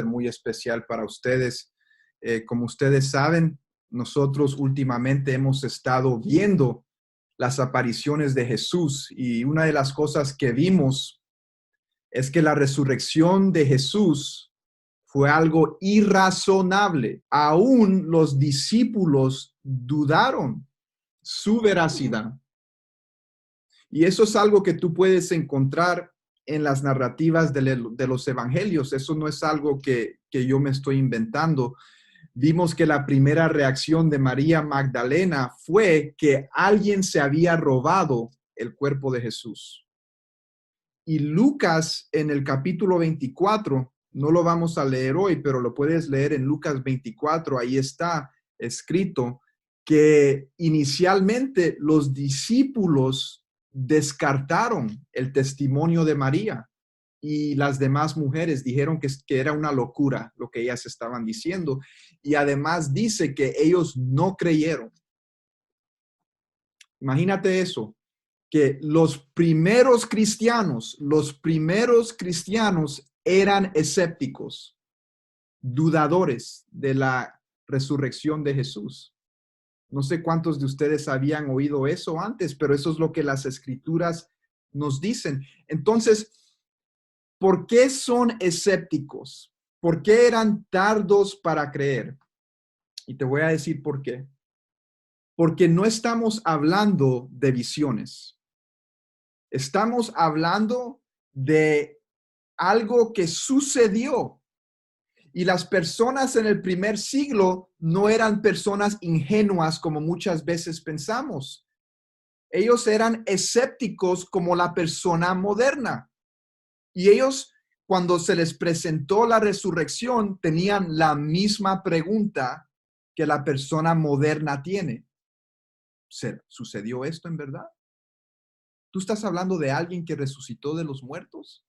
muy especial para ustedes. Como ustedes saben, nosotros últimamente hemos estado viendo las apariciones de Jesús y una de las cosas que vimos es que la resurrección de Jesús fue algo irrazonable. Aún los discípulos dudaron su veracidad. Y eso es algo que tú puedes encontrar en las narrativas de los evangelios. Eso no es algo que yo me estoy inventando. Vimos que la primera reacción de María Magdalena fue que alguien se había robado el cuerpo de Jesús. Y Lucas en el capítulo 24, no lo vamos a leer hoy, pero lo puedes leer en Lucas 24, ahí está escrito que inicialmente los discípulos descartaron el testimonio de María y las demás mujeres dijeron que era una locura lo que ellas estaban diciendo. Y además dice que ellos no creyeron. Imagínate eso, que los primeros cristianos eran escépticos, dudadores de la resurrección de Jesús. No sé cuántos de ustedes habían oído eso antes, pero eso es lo que las escrituras nos dicen. Entonces, ¿por qué son escépticos? ¿Por qué eran tardos para creer? Y te voy a decir por qué. Porque no estamos hablando de visiones. Estamos hablando de algo que sucedió. Y las personas en el primer siglo no eran personas ingenuas como muchas veces pensamos. Ellos eran escépticos como la persona moderna. Y ellos, cuando se les presentó la resurrección, tenían la misma pregunta que la persona moderna tiene. ¿Sucedió esto en verdad? ¿Tú estás hablando de alguien que resucitó de los muertos?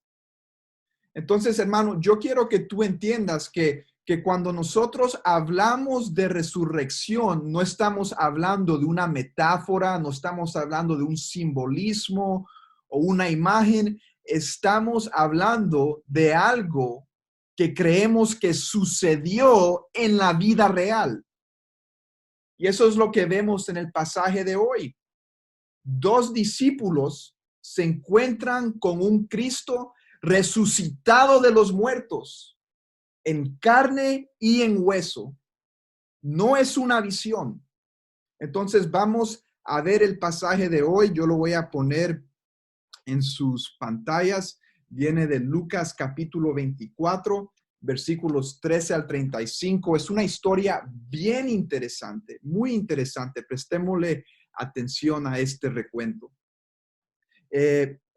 Entonces, hermano, yo quiero que tú entiendas que cuando nosotros hablamos de resurrección, no estamos hablando de una metáfora, no estamos hablando de un simbolismo o una imagen, estamos hablando de algo que creemos que sucedió en la vida real. Y eso es lo que vemos en el pasaje de hoy. Dos discípulos se encuentran con un Cristo resucitado de los muertos, en carne y en hueso. No es una visión. Entonces vamos a ver el pasaje de hoy. Yo lo voy a poner en sus pantallas. Viene de Lucas capítulo 24, versículos 13 al 35. Es una historia bien interesante, muy interesante. Prestémosle atención a este recuento.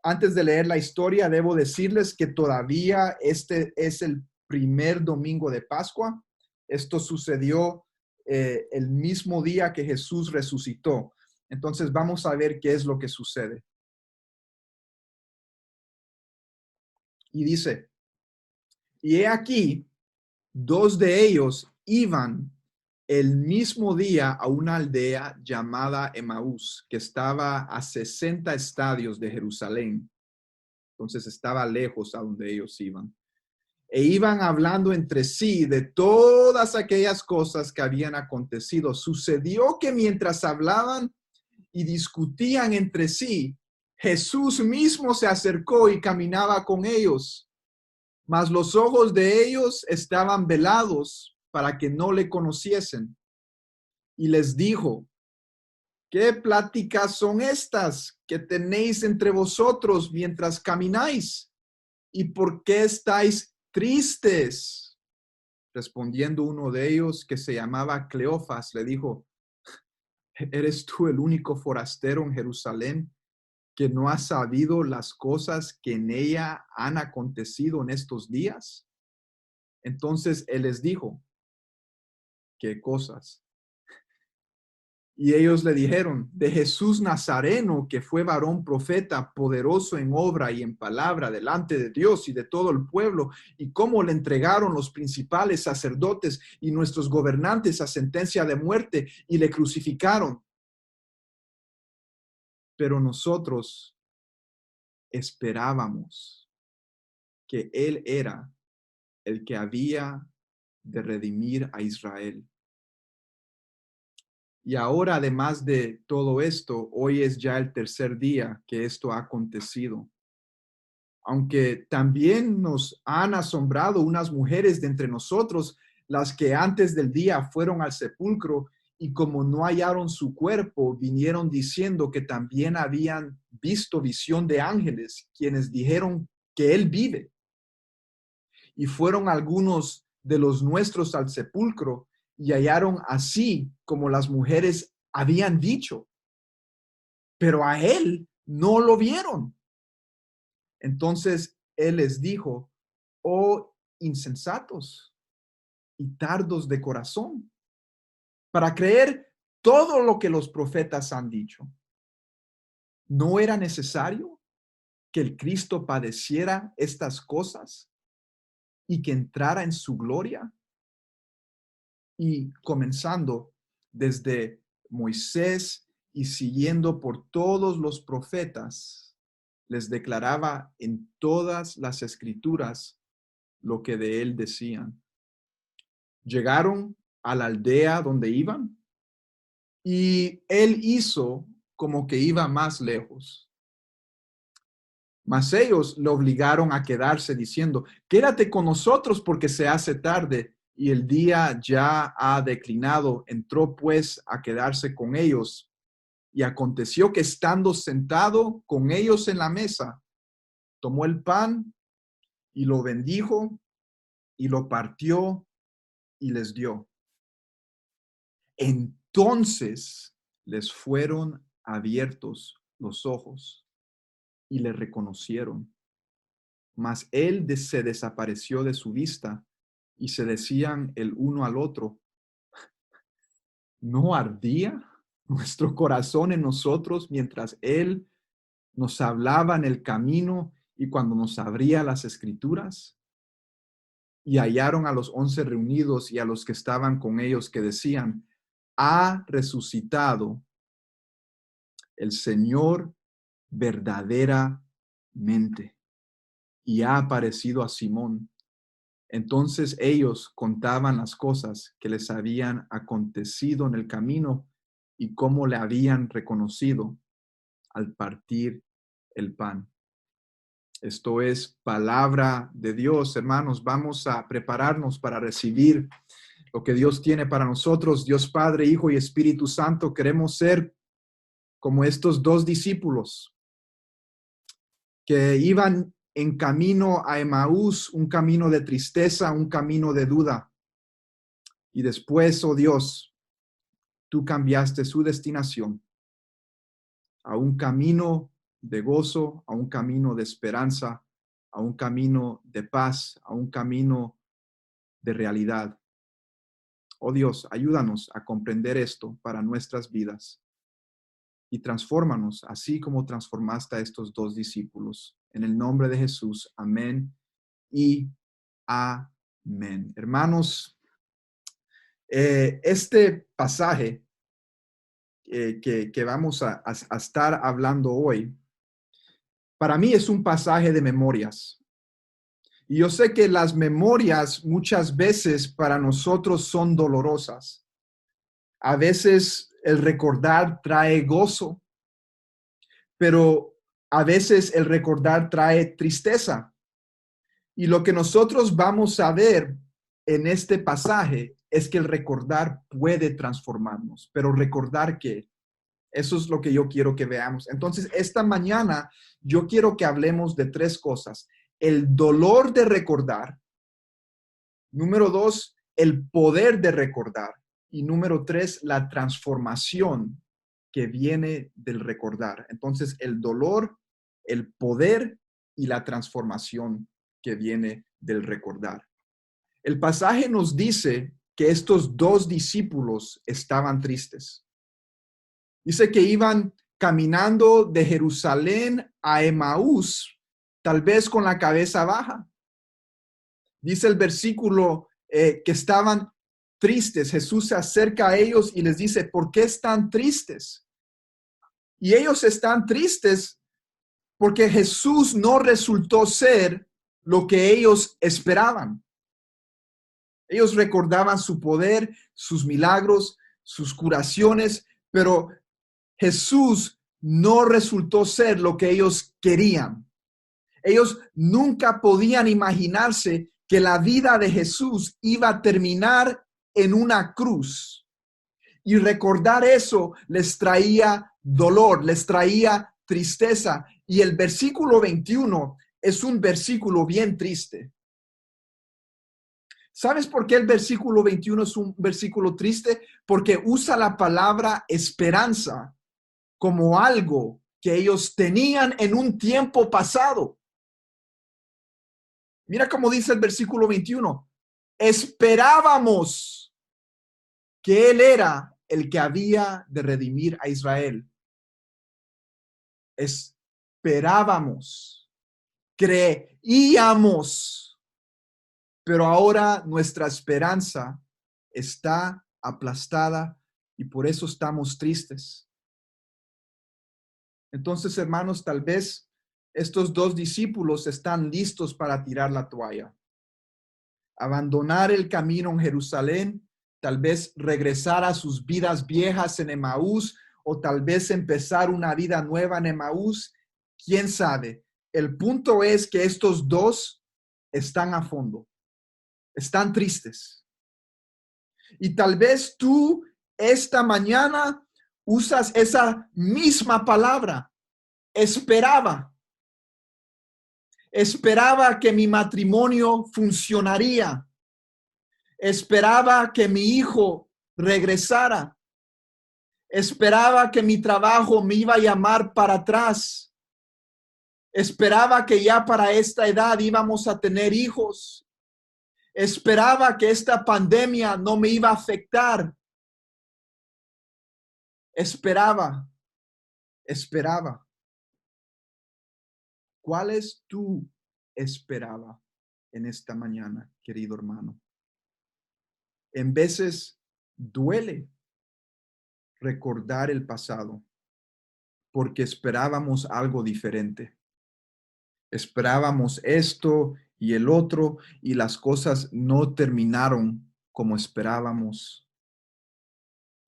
Antes de leer la historia, debo decirles que todavía este es el primer domingo de Pascua. Esto sucedió el mismo día que Jesús resucitó. Entonces vamos a ver qué es lo que sucede. Y dice, y he aquí, dos de ellos iban el mismo día a una aldea llamada Emaús, que estaba a 60 estadios de Jerusalén. Entonces estaba lejos a donde ellos iban. E iban hablando entre sí de todas aquellas cosas que habían acontecido. Sucedió que mientras hablaban y discutían entre sí, Jesús mismo se acercó y caminaba con ellos, mas los ojos de ellos estaban velados para que no le conociesen. Y les dijo, ¿qué pláticas son estas que tenéis entre vosotros mientras camináis? ¿Y por qué estáis tristes? Respondiendo uno de ellos, que se llamaba Cleofas, le dijo, ¿eres tú el único forastero en Jerusalén que no ha sabido las cosas que en ella han acontecido en estos días? Entonces él les dijo, ¿qué cosas? Y ellos le dijeron, de Jesús Nazareno, que fue varón profeta, poderoso en obra y en palabra delante de Dios y de todo el pueblo, y cómo le entregaron los principales sacerdotes y nuestros gobernantes a sentencia de muerte y le crucificaron. Pero nosotros esperábamos que él era el que había de redimir a Israel. Y ahora, además de todo esto, hoy es ya el tercer día que esto ha acontecido. Aunque también nos han asombrado unas mujeres de entre nosotros, las que antes del día fueron al sepulcro y como no hallaron su cuerpo, vinieron diciendo que también habían visto visión de ángeles, quienes dijeron que él vive. Y fueron algunos de los nuestros al sepulcro y hallaron así como las mujeres habían dicho, pero a él no lo vieron. Entonces él les dijo: oh insensatos y tardos de corazón, para creer todo lo que los profetas han dicho. ¿No era necesario que el Cristo padeciera estas cosas y que entrara en su gloria? Y comenzando desde Moisés y siguiendo por todos los profetas, les declaraba en todas las escrituras lo que de él decían. Llegaron a la aldea donde iban y él hizo como que iba más lejos. Mas ellos le obligaron a quedarse diciendo: quédate con nosotros porque se hace tarde y el día ya ha declinado. Entró pues a quedarse con ellos. Y aconteció que estando sentado con ellos en la mesa, tomó el pan y lo bendijo y lo partió y les dio. Entonces les fueron abiertos los ojos y le reconocieron. Mas él se desapareció de su vista y se decían el uno al otro: ¿no ardía nuestro corazón en nosotros mientras él nos hablaba en el camino y cuando nos abría las escrituras? Y hallaron a los 11 reunidos y a los que estaban con ellos, que decían: ha resucitado el Señor verdaderamente y ha aparecido a Simón. Entonces ellos contaban las cosas que les habían acontecido en el camino y cómo le habían reconocido al partir el pan. Esto es palabra de Dios, hermanos. Vamos a prepararnos para recibir lo que Dios tiene para nosotros. Dios Padre, Hijo y Espíritu Santo, queremos ser como estos dos discípulos que iban en camino a Emaús, un camino de tristeza, un camino de duda. Y después, oh Dios, tú cambiaste su destinación a un camino de gozo, a un camino de esperanza, a un camino de paz, a un camino de realidad. Oh Dios, ayúdanos a comprender esto para nuestras vidas y transfórmanos así como transformaste a estos dos discípulos. En el nombre de Jesús, amén y amén. Hermanos, este pasaje que vamos a estar hablando hoy, para mí es un pasaje de memorias. Y yo sé que las memorias muchas veces para nosotros son dolorosas. A veces el recordar trae gozo, pero a veces el recordar trae tristeza. Y lo que nosotros vamos a ver en este pasaje es que el recordar puede transformarnos, pero recordar que eso es lo que yo quiero que veamos. Entonces, esta mañana yo quiero que hablemos de tres cosas: el dolor de recordar, número 2, el poder de recordar, y número 3, la transformación que viene del recordar. Entonces, el dolor, el poder y la transformación que viene del recordar. El pasaje nos dice que estos dos discípulos estaban tristes. Dice que iban caminando de Jerusalén a Emaús, tal vez con la cabeza baja. Dice el versículo que estaban tristes. Jesús se acerca a ellos y les dice: ¿por qué están tristes? Y ellos están tristes porque Jesús no resultó ser lo que ellos esperaban. Ellos recordaban su poder, sus milagros, sus curaciones, pero Jesús no resultó ser lo que ellos querían. Ellos nunca podían imaginarse que la vida de Jesús iba a terminar en una cruz. Y recordar eso les traía dolor, les traía tristeza. Y el versículo 21 es un versículo bien triste. ¿Sabes por qué el versículo 21 es un versículo triste? Porque usa la palabra esperanza como algo que ellos tenían en un tiempo pasado. Mira cómo dice el versículo 21. Esperábamos que Él era el que había de redimir a Israel. Esperábamos, creíamos, pero ahora nuestra esperanza está aplastada y por eso estamos tristes. Entonces, hermanos, tal vez estos dos discípulos están listos para tirar la toalla, abandonar el camino en Jerusalén, tal vez regresar a sus vidas viejas en Emaús o tal vez empezar una vida nueva en Emaús. ¿Quién sabe? El punto es que estos dos están a fondo, están tristes. Y tal vez tú esta mañana usas esa misma palabra. Esperaba que mi matrimonio funcionaría. Esperaba que mi hijo regresara. Esperaba que mi trabajo me iba a llamar para atrás. Esperaba que ya para esta edad íbamos a tener hijos. Esperaba que esta pandemia no me iba a afectar. Esperaba. ¿Cuál es tu esperaba en esta mañana, querido hermano? En veces duele recordar el pasado porque esperábamos algo diferente. Esperábamos esto y el otro y las cosas no terminaron como esperábamos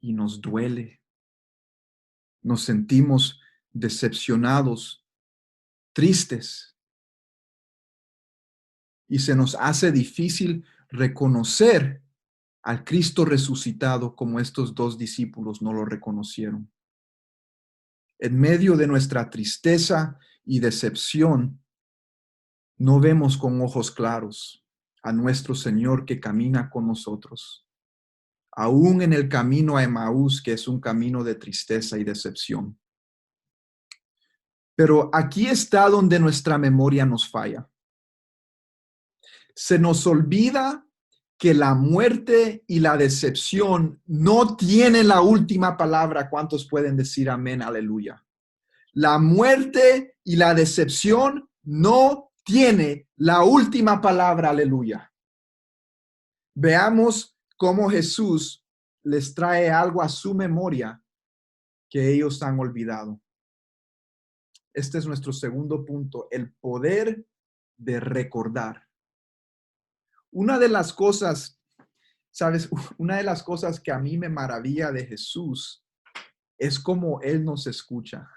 y nos duele. Nos sentimos decepcionados, tristes y se nos hace difícil reconocer al Cristo resucitado como estos dos discípulos no lo reconocieron. En medio de nuestra tristeza y decepción, no vemos con ojos claros a nuestro Señor que camina con nosotros, aún en el camino a Emaús, que es un camino de tristeza y decepción. Pero aquí está donde nuestra memoria nos falla. Se nos olvida que la muerte y la decepción no tienen la última palabra. ¿Cuántos pueden decir amén, aleluya? La muerte y la decepción no tiene la última palabra, aleluya. Veamos cómo Jesús les trae algo a su memoria que ellos han olvidado. Este es nuestro segundo punto, el poder de recordar. Una de las cosas, ¿sabes? Una de las cosas que a mí me maravilla de Jesús es cómo Él nos escucha.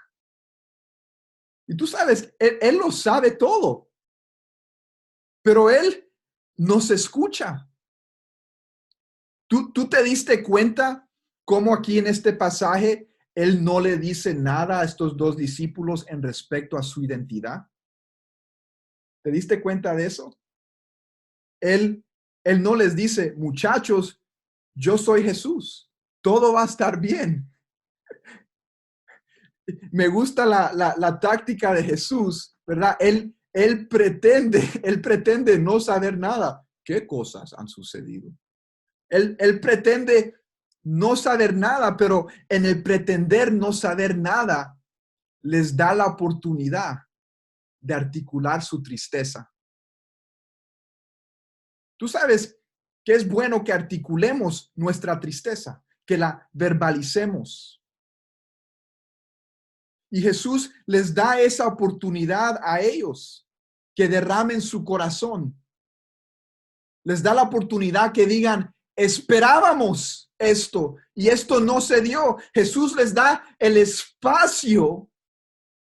Y tú sabes, Él lo sabe todo, pero Él nos escucha. ¿Tú te diste cuenta cómo aquí en este pasaje Él no le dice nada a estos dos discípulos en respecto a su identidad? ¿Te diste cuenta de eso? Él no les dice, muchachos, yo soy Jesús, todo va a estar bien. Me gusta la táctica de Jesús, ¿verdad? Él pretende no saber nada. ¿Qué cosas han sucedido? Él pretende no saber nada, pero en el pretender no saber nada, les da la oportunidad de articular su tristeza. Tú sabes que es bueno que articulemos nuestra tristeza, que la verbalicemos. Y Jesús les da esa oportunidad a ellos, que derramen su corazón. Les da la oportunidad que digan, esperábamos esto y esto no se dio. Jesús les da el espacio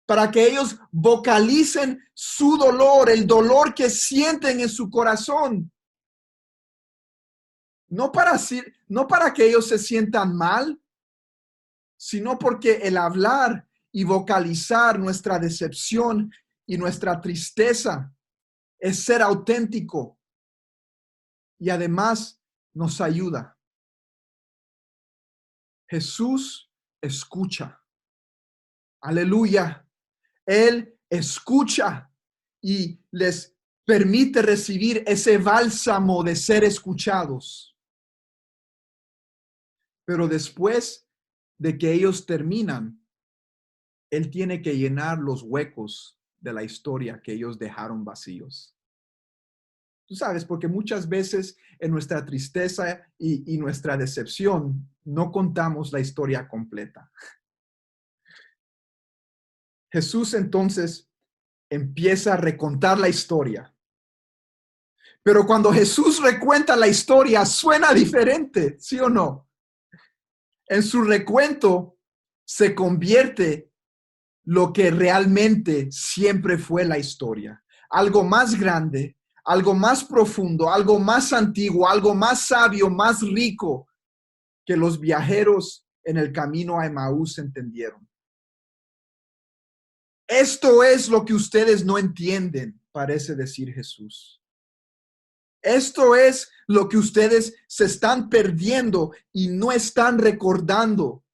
para que ellos vocalicen su dolor, el dolor que sienten en su corazón. No para que ellos se sientan mal, sino porque el hablar y vocalizar nuestra decepción y nuestra tristeza es ser auténtico y además nos ayuda. Jesús escucha. Aleluya. Él escucha y les permite recibir ese bálsamo de ser escuchados. Pero después de que ellos terminan, Él tiene que llenar los huecos de la historia que ellos dejaron vacíos. Tú sabes, porque muchas veces en nuestra tristeza y nuestra decepción no contamos la historia completa. Jesús entonces empieza a recontar la historia. Pero cuando Jesús recuenta la historia, suena diferente, ¿sí o no? En su recuento se convierte lo que realmente siempre fue la historia. Algo más grande, algo más profundo, algo más antiguo, algo más sabio, más rico que los viajeros en el camino a Emaús entendieron. Esto es lo que ustedes no entienden, parece decir Jesús. Esto es lo que ustedes se están perdiendo y no están recordando.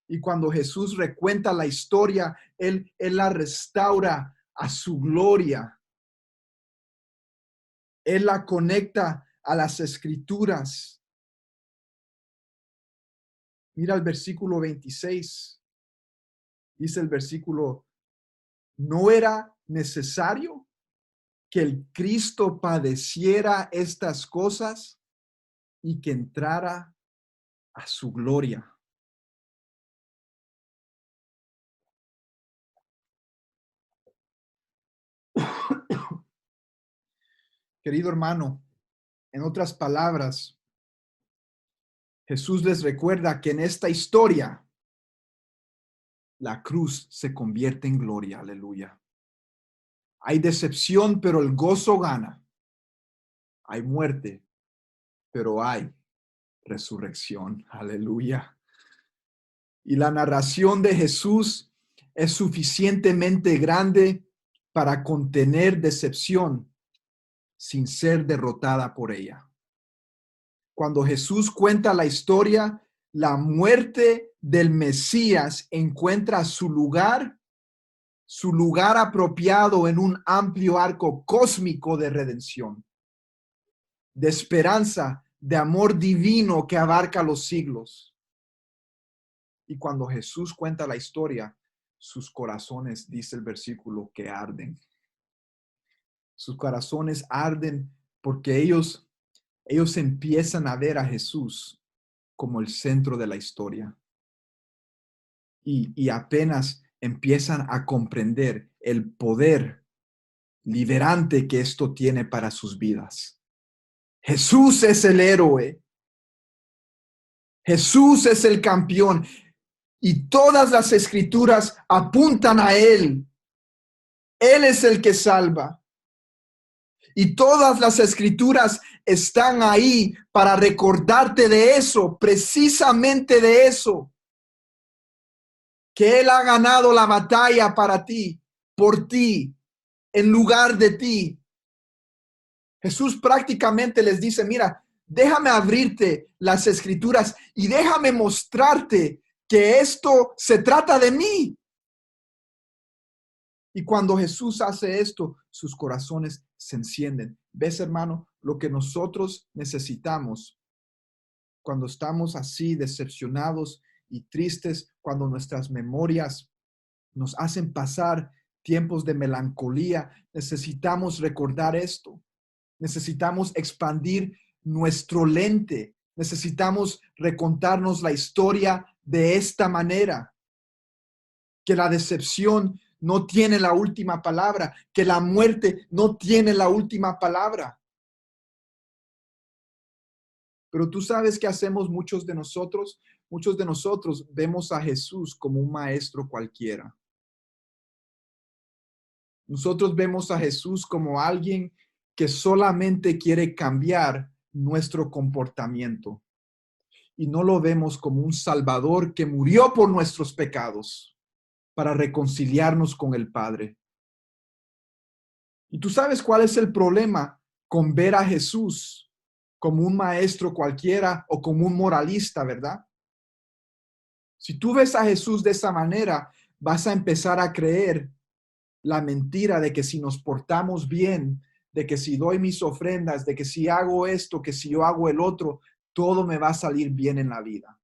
Y cuando Jesús recuenta la historia, Él la restaura a su gloria. Él la conecta a las Escrituras. Mira el versículo 26. Dice el versículo, ¿no era necesario que el Cristo padeciera estas cosas y que entrara a su gloria? Querido hermano, en otras palabras, Jesús les recuerda que en esta historia la cruz se convierte en gloria. Aleluya. Hay decepción, pero el gozo gana. Hay muerte, pero hay resurrección. Aleluya. Y la narración de Jesús es suficientemente grande para contener decepción sin ser derrotada por ella. Cuando Jesús cuenta la historia, la muerte del Mesías encuentra su lugar apropiado en un amplio arco cósmico de redención, de esperanza, de amor divino que abarca los siglos. Y cuando Jesús cuenta la historia, sus corazones, dice el versículo, que arden. Sus corazones arden porque ellos empiezan a ver a Jesús como el centro de la historia. Y apenas empiezan a comprender el poder liberante que esto tiene para sus vidas. Jesús es el héroe. Jesús es el campeón. Y todas las escrituras apuntan a Él. Él es el que salva. Y todas las escrituras están ahí para recordarte de eso, precisamente de eso. Que Él ha ganado la batalla para ti, por ti, en lugar de ti. Jesús prácticamente les dice, mira, déjame abrirte las escrituras y déjame mostrarte que esto se trata de mí. Y cuando Jesús hace esto, sus corazones se encienden. ¿Ves, hermano? Lo que nosotros necesitamos cuando estamos así decepcionados y tristes, cuando nuestras memorias nos hacen pasar tiempos de melancolía, necesitamos recordar esto. Necesitamos expandir nuestro lente. Necesitamos recontarnos la historia de esta manera. Que la decepción no tiene la última palabra, que la muerte no tiene la última palabra. Pero tú sabes que hacemos muchos de nosotros vemos a Jesús como un maestro cualquiera. Nosotros vemos a Jesús como alguien que solamente quiere cambiar nuestro comportamiento y no lo vemos como un Salvador que murió por nuestros pecados para reconciliarnos con el Padre. Y tú sabes cuál es el problema con ver a Jesús como un maestro cualquiera o como un moralista, ¿verdad? Si tú ves a Jesús de esa manera, vas a empezar a creer la mentira de que si nos portamos bien, de que si doy mis ofrendas, de que si hago esto, que si yo hago el otro, todo me va a salir bien en la vida.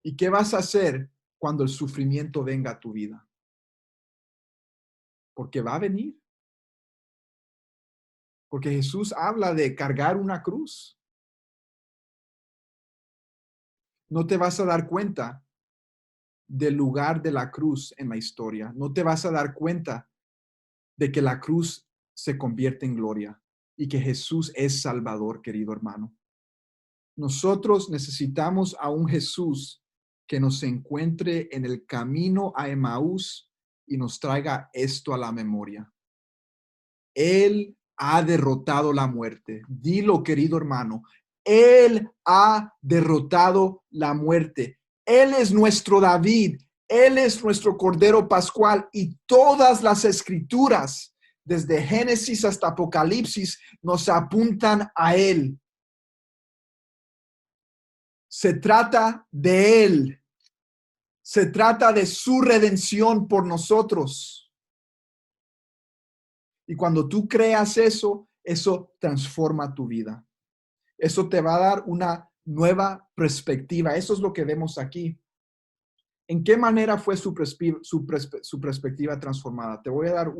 ¿Y qué vas a hacer cuando el sufrimiento venga a tu vida? Porque va a venir. Porque Jesús habla de cargar una cruz. No te vas a dar cuenta del lugar de la cruz en la historia. No te vas a dar cuenta de que la cruz se convierte en gloria y que Jesús es Salvador, querido hermano. Nosotros necesitamos a un Jesús que nos encuentre en el camino a Emaús y nos traiga esto a la memoria. Él ha derrotado la muerte. Dilo, querido hermano. Él ha derrotado la muerte. Él es nuestro David. Él es nuestro Cordero Pascual y todas las escrituras, desde Génesis hasta Apocalipsis, nos apuntan a Él. Se trata de Él. Se trata de su redención por nosotros. Y cuando tú creas eso, eso transforma tu vida. Eso te va a dar una nueva perspectiva. Eso es lo que vemos aquí. ¿En qué manera fue su perspectiva transformada? Te voy a dar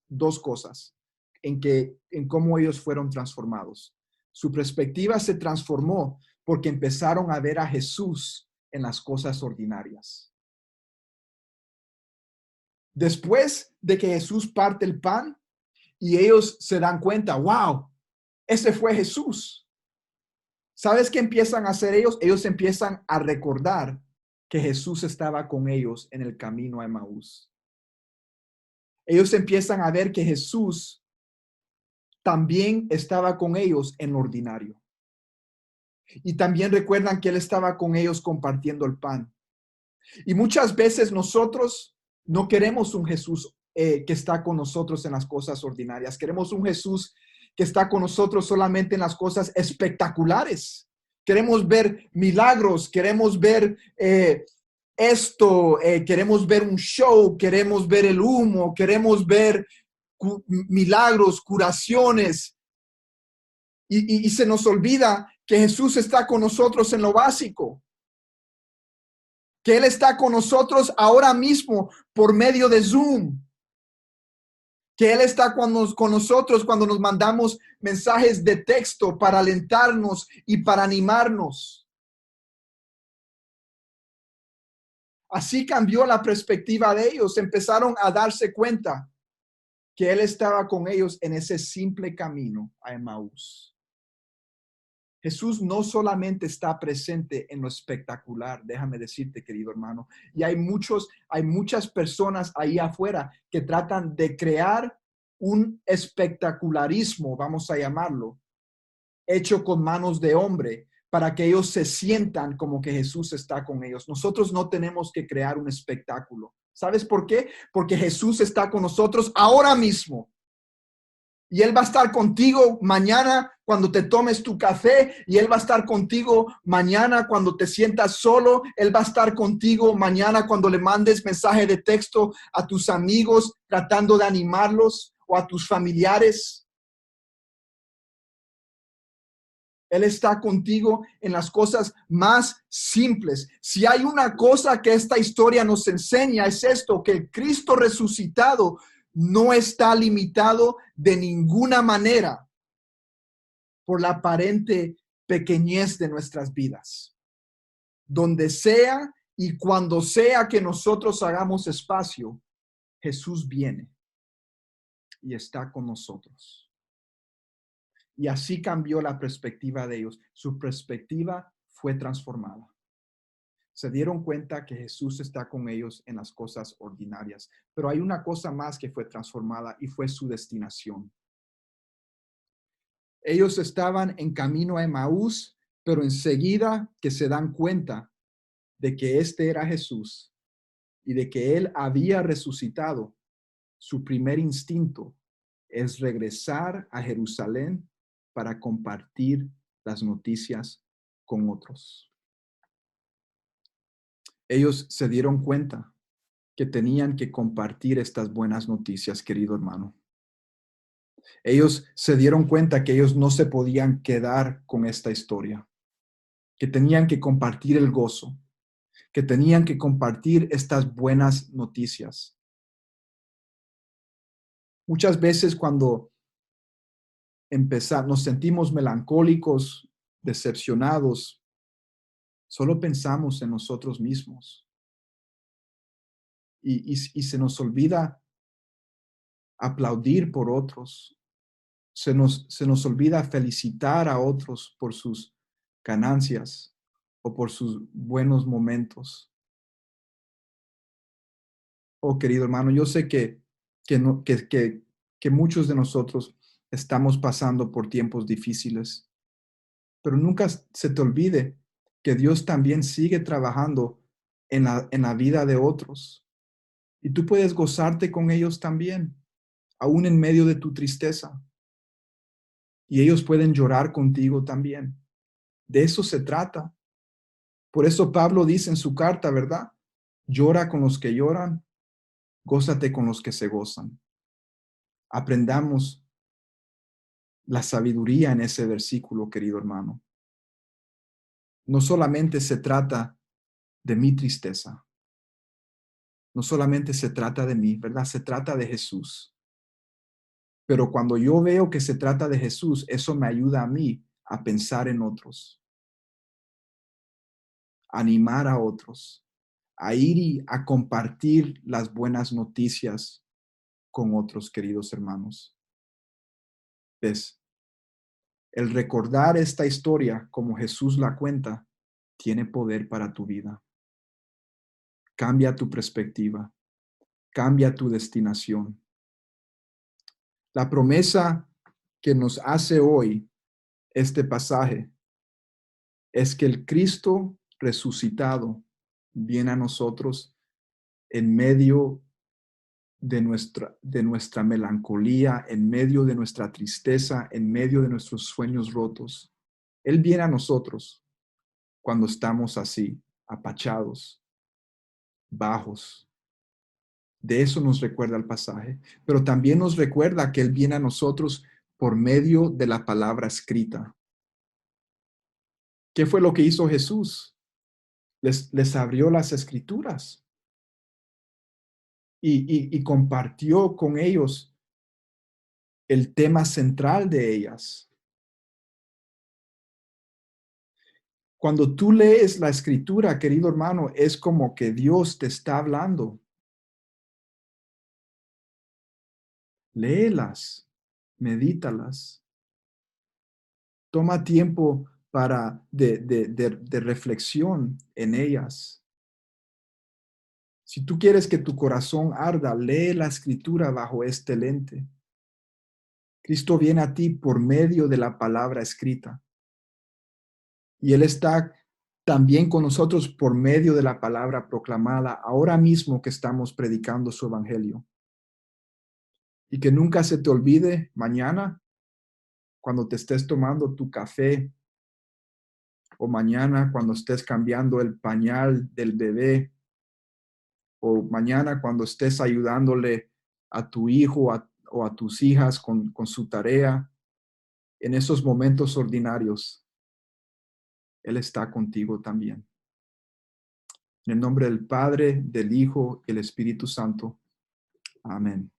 dos cosas en cómo ellos fueron transformados. Su perspectiva se transformó porque empezaron a ver a Jesús en las cosas ordinarias. Después de que Jesús parte el pan y ellos se dan cuenta, wow, ese fue Jesús. ¿Sabes qué empiezan a hacer ellos? Ellos empiezan a recordar que Jesús estaba con ellos en el camino a Emaús. Ellos empiezan a ver que Jesús también estaba con ellos en lo ordinario. Y también recuerdan que Él estaba con ellos compartiendo el pan. Y muchas veces nosotros no queremos un Jesús que está con nosotros en las cosas ordinarias. Queremos un Jesús que está con nosotros solamente en las cosas espectaculares. Queremos ver milagros, queremos ver queremos ver un show, queremos ver el humo, queremos ver milagros, curaciones. Y se nos olvida que Jesús está con nosotros en lo básico. Que Él está con nosotros ahora mismo por medio de Zoom. Que Él está con nosotros cuando nos mandamos mensajes de texto para alentarnos y para animarnos. Así cambió la perspectiva de ellos. Empezaron a darse cuenta que Él estaba con ellos en ese simple camino a Emaús. Jesús no solamente está presente en lo espectacular, déjame decirte, querido hermano, y hay muchas personas ahí afuera que tratan de crear un espectacularismo, vamos a llamarlo, hecho con manos de hombre, para que ellos se sientan como que Jesús está con ellos. Nosotros no tenemos que crear un espectáculo. ¿Sabes por qué? Porque Jesús está con nosotros ahora mismo. Y Él va a estar contigo mañana cuando te tomes tu café. Y Él va a estar contigo mañana cuando te sientas solo. Él va a estar contigo mañana cuando le mandes mensaje de texto a tus amigos tratando de animarlos o a tus familiares. Él está contigo en las cosas más simples. Si hay una cosa que esta historia nos enseña es esto, que el Cristo resucitado no está limitado de ninguna manera por la aparente pequeñez de nuestras vidas. Donde sea y cuando sea que nosotros hagamos espacio, Jesús viene y está con nosotros. Y así cambió la perspectiva de ellos. Su perspectiva fue transformada. Se dieron cuenta que Jesús está con ellos en las cosas ordinarias. Pero hay una cosa más que fue transformada y fue su destinación. Ellos estaban en camino a Emaús, pero enseguida que se dan cuenta de que este era Jesús y de que él había resucitado, su primer instinto es regresar a Jerusalén para compartir las noticias con otros. Ellos se dieron cuenta que tenían que compartir estas buenas noticias, querido hermano. Ellos se dieron cuenta que ellos no se podían quedar con esta historia, que tenían que compartir el gozo, que tenían que compartir estas buenas noticias. Muchas veces cuando nos sentimos melancólicos, decepcionados, solo pensamos en nosotros mismos y se nos olvida aplaudir por otros, se nos olvida felicitar a otros por sus ganancias o por sus buenos momentos. Oh, querido hermano, yo sé que muchos de nosotros estamos pasando por tiempos difíciles, pero nunca se te olvide que Dios también sigue trabajando en la vida de otros. Y tú puedes gozarte con ellos también, aún en medio de tu tristeza. Y ellos pueden llorar contigo también. De eso se trata. Por eso Pablo dice en su carta, ¿verdad? Llora con los que lloran, gózate con los que se gozan. Aprendamos la sabiduría en ese versículo, querido hermano. No solamente se trata de mi tristeza, no solamente se trata de mí, ¿verdad? Se trata de Jesús. Pero cuando yo veo que se trata de Jesús, eso me ayuda a mí a pensar en otros, a animar a otros, a ir y a compartir las buenas noticias con otros queridos hermanos. ¿Ves? El recordar esta historia como Jesús la cuenta tiene poder para tu vida. Cambia tu perspectiva, cambia tu destinación. La promesa que nos hace hoy este pasaje es que el Cristo resucitado viene a nosotros en medio de nuestra melancolía, en medio de nuestra tristeza, en medio de nuestros sueños rotos. Él viene a nosotros cuando estamos así, apachados, bajos. De eso nos recuerda el pasaje, pero también nos recuerda que Él viene a nosotros por medio de la palabra escrita. ¿Qué fue lo que hizo Jesús? Les abrió las escrituras y compartió con ellos el tema central de ellas. Cuando tú lees la escritura, querido hermano, es como que Dios te está hablando. Léelas, medítalas. Toma tiempo de reflexión en ellas. Si tú quieres que tu corazón arda, lee la escritura bajo este lente. Cristo viene a ti por medio de la palabra escrita. Y Él está también con nosotros por medio de la palabra proclamada ahora mismo que estamos predicando su evangelio. Y que nunca se te olvide mañana, cuando te estés tomando tu café, o mañana cuando estés cambiando el pañal del bebé, o mañana cuando estés ayudándole a tu hijo o a tus hijas con su tarea, en esos momentos ordinarios, Él está contigo también. En el nombre del Padre, del Hijo y el Espíritu Santo. Amén.